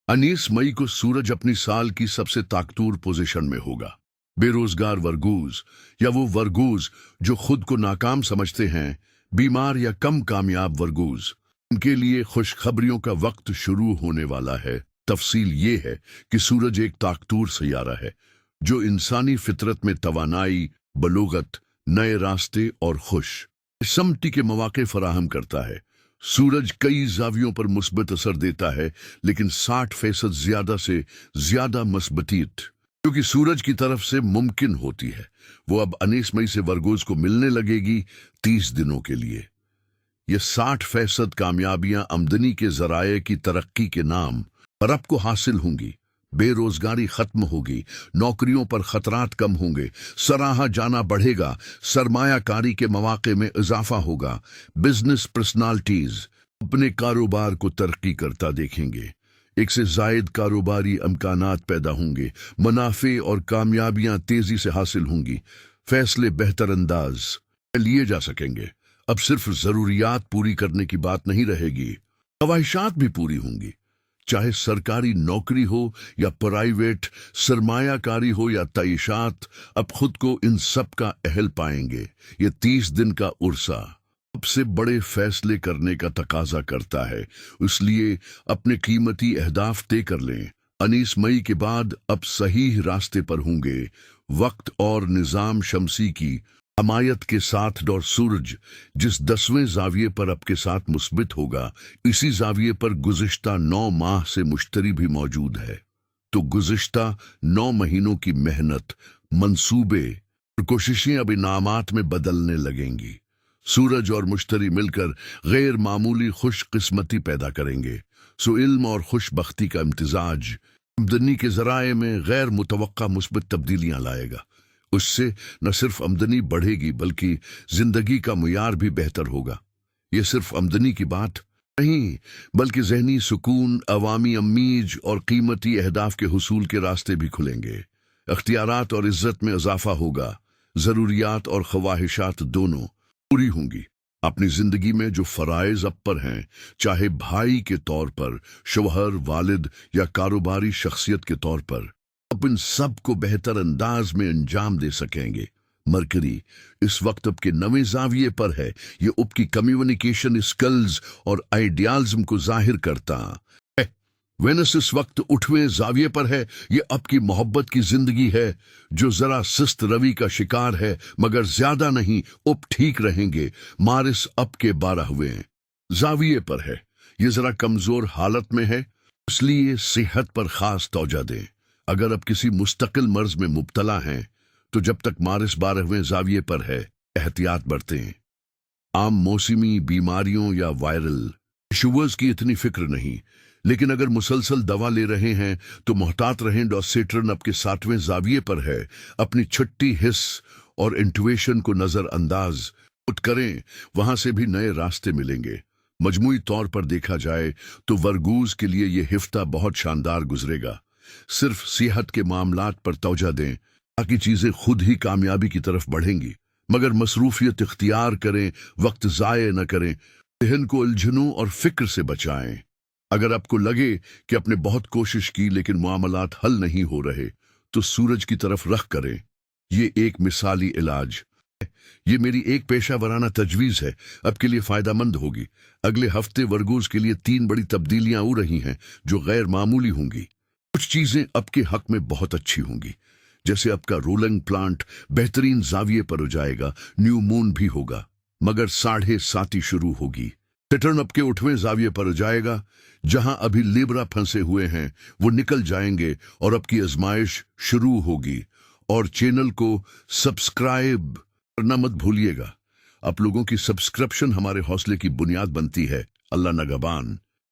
19 मई को सूरज अपनी साल की सबसे ताकतवर पोजीशन में होगा। बेरोजगार वर्गूज या वो वर्गूज जो खुद को नाकाम समझते हैं, बीमार या कम कामयाब वर्गूज, उनके लिए खुशखबरियों का वक्त शुरू होने वाला है। तफसील ये है कि सूरज एक ताकतवर सैयारा है जो इंसानी फितरत में तवानाई, बलूगत, नए रास्ते और खुश किस्मती के मौके फराहम करता है। सूरज कई जावियों पर मुस्बत असर देता है, लेकिन 60% ज्यादा से ज्यादा मस्बतीत क्योंकि सूरज की तरफ से मुमकिन होती है। वो अब 19 मई से वर्गोज को मिलने लगेगी 30 दिनों के लिए। ये 60% कामयाबियां आमदनी के जराए की तरक्की के नाम पर आपको हासिल होंगी। बेरोजगारी खत्म होगी, नौकरियों पर खतरात कम होंगे, सराहा जाना बढ़ेगा, सरमायाकारी के मौके में इजाफा होगा। बिजनेस पर्सनालिटीज अपने कारोबार को तरक्की करता देखेंगे। एक से जायद कारोबारी इम्कानात पैदा होंगे, मुनाफे और कामयाबियां तेजी से हासिल होंगी। फैसले बेहतर अंदाज लिए जा सकेंगे। अब सिर्फ जरूरियात पूरी करने की बात नहीं रहेगी, ख्वाहिशात भी पूरी होंगी। चाहे सरकारी नौकरी हो या प्राइवेट, सरमायाकारी हो या तईशात, अब खुद को इन सब का अहल पाएंगे। ये 30 दिन का उर्सा सबसे बड़े फैसले करने का तकाजा करता है, इसलिए अपने कीमती अहदाफ तय कर लें। 19 मई के बाद अब सही रास्ते पर होंगे। वक्त और निजाम शमसी की हमायत के साथ और सूरज जिस 10वें जाविये पर आपके साथ मुस्बित होगा, इसी जाविये पर गुज़िश्ता 9 माह से मुश्तरी भी मौजूद है। तो गुज़िश्ता 9 महीनों की मेहनत, मंसूबे और कोशिशें अब इनामात में बदलने लगेंगी। सूरज और मुश्तरी मिलकर गैर मामूली खुशकिस्मती पैदा करेंगे। सो इल्म और खुशबख्ती का इम्तिजाज आमदनी के जराए में गैर मुतवक्का मुस्बित तब्दीलियां लाएगा। उससे न सिर्फ आमदनी बढ़ेगी बल्कि जिंदगी का मुयार भी बेहतर होगा। ये सिर्फ आमदनी की बात नहीं, बल्कि जहनी सुकून, अवामी अम्मीज और कीमती अहदाफ के हुसूल के रास्ते भी खुलेंगे। अख्तियारात और इज्जत में इजाफा होगा। जरूरियात और ख्वाहिशात दोनों पूरी होंगी। अपनी जिंदगी में जो फराइज अब पर हैं, चाहे भाई के तौर पर, शौहर, वालिद या कारोबारी शख्सियत के तौर पर, अब इन सब को बेहतर अंदाज में अंजाम दे सकेंगे। मरकरी इस वक्त अब के नवे जाविये पर है। ये अब की कम्युनिकेशन स्किल्स और आइडियालिज्म को जाहिर करता है। वेनस इस वक्त 8वें जाविये पर है। ये अब की मोहब्बत की जिंदगी है जो जरा सुस्त रवि का शिकार है, मगर ज्यादा नहीं, अब ठीक रहेंगे। मारिस अब के 12वें जाविये पर है। ये जरा कमजोर हालत में है, इसलिए सेहत पर खास तवज्जो दें। अगर अब किसी मुस्तकिल मर्ज में मुब्तला हैं, तो जब तक मारिस 12वें जाविये पर है, एहतियात बरतें। आम मौसमी बीमारियों या वायरल इशूज़ की इतनी फिक्र नहीं, लेकिन अगर मुसलसल दवा ले रहे हैं तो मोहतात रहें। डॉसेट्रन अब के 7वें जाविये पर है। अपनी छठी हिस्स और इंट्यूशन को नजरअंदाज मत करें, वहां से भी नए रास्ते मिलेंगे। मजमूई तौर पर देखा जाए तो वर्गूज के लिए यह हिफ्ता बहुत शानदार गुजरेगा। सिर्फ सेहत के मामलात पर तवज्जो दें, ताकि चीजें खुद ही कामयाबी की तरफ बढ़ेंगी। मगर मसरूफियत इख्तियार करें, वक्त जाये न करें। जहन को उलझनों और फिक्र से बचाएं। अगर आपको लगे कि आपने बहुत कोशिश की लेकिन मामलात हल नहीं हो रहे, तो सूरज की तरफ रख करें। ये एक मिसाली इलाज है। ये मेरी एक पेशा वराना तजवीज है, आपके लिए फायदामंद होगी। अगले हफ्ते वर्गूज के लिए 3 बड़ी तब्दीलियां हो रही हैं जो गैर मामूली होंगी। कुछ चीजें आपके हक में बहुत अच्छी होंगी, जैसे आपका रोलिंग प्लांट बेहतरीन जाविये पर हो जाएगा, न्यू मून भी होगा। मगर 7:30 शुरू होगी। सैटर्न आपके 8वें जाविये पर हो जाएगा। जहां अभी लिब्रा फंसे हुए हैं वो निकल जाएंगे और आपकी आजमाइश शुरू होगी। और चैनल को सब्सक्राइब करना मत भूलिएगा। आप लोगों की सब्सक्रिप्शन हमारे हौसले की बुनियाद बनती है। अल्लाह नगबान।